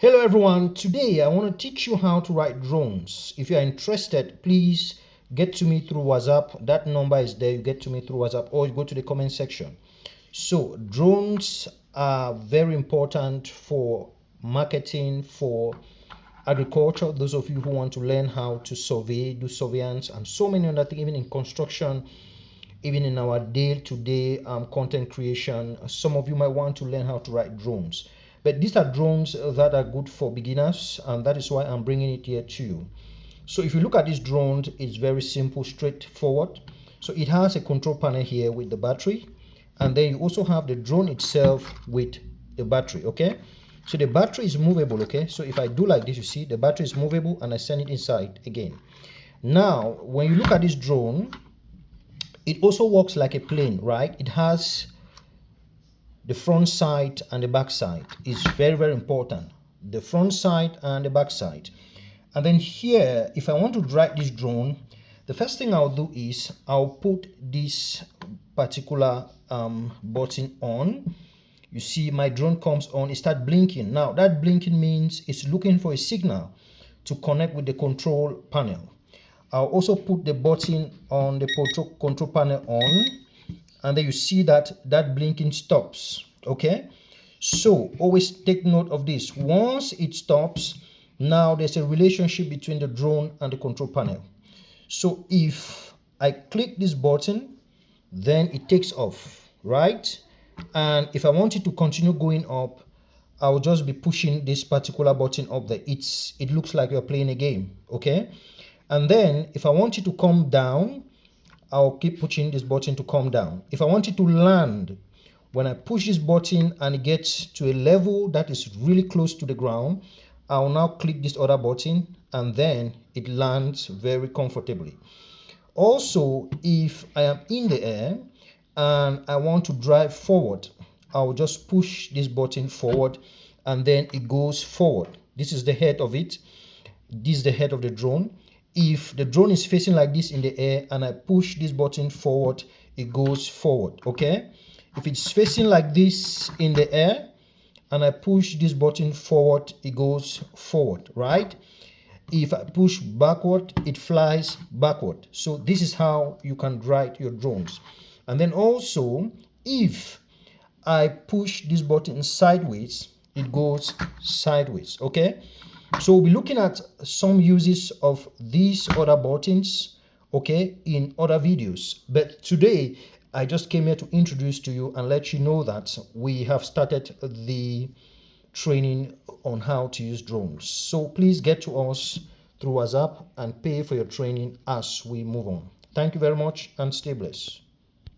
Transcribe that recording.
Hello everyone, today I want to teach you how to write drones. If you are interested, please get to me through WhatsApp. That number is there. You get to me through WhatsApp or you go to the comment section. So drones are very important for marketing, for agriculture. Those of you who want to learn how to survey, do surveillance, and so many other things, even in construction, even in our day-to-day content creation. Some of you might want to learn how to write drones, but these are drones that are good for beginners, and that is why I'm bringing it here to you. So if you look at this drone, it's very simple, straightforward. So it has a control panel here with the battery, and then you also have the drone itself with the battery. Okay, so the battery is movable. Okay, so if I do like this, you see the battery is movable, and I send it inside again. Now when you look at this drone, it also works like a plane, right? It has the front side and the back side. It's very, very important. The front side and the back side. And then here, if I want to drag this drone, the first thing I'll do is I'll put this particular button on. You see my drone comes on, it starts blinking. Now that blinking means it's looking for a signal to connect with the control panel. I'll also put the button on the control panel on, and then you see that blinking stops. Okay, so always take note of this. Once it stops, now there's a relationship between the drone and the control panel. So if I click this button, then it takes off, right? And if I want it to continue going up, I'll just be pushing this particular button up there. It looks like you're playing a game. Okay, and then if I want it to come down, I'll keep pushing this button to come down. If I want it to land, when I push this button and it gets to a level that is really close to the ground, I'll now click this other button and then it lands very comfortably. Also, if I am in the air and I want to drive forward, I'll just push this button forward and then it goes forward. This is the head of it. This is the head of the drone. If the drone is facing like this in the air and I push this button forward, it goes forward. Okay, if it's facing like this in the air and I push this button forward, it goes forward, right? If I push backward, it flies backward. So this is how you can write your drones. And then also, if I push this button sideways, it goes sideways. Okay, so we'll be looking at some uses of these other buttons, okay, in other videos. But today, I just came here to introduce to you and let you know that we have started the training on how to use drones. So please get to us through WhatsApp and pay for your training as we move on. Thank you very much and stay blessed.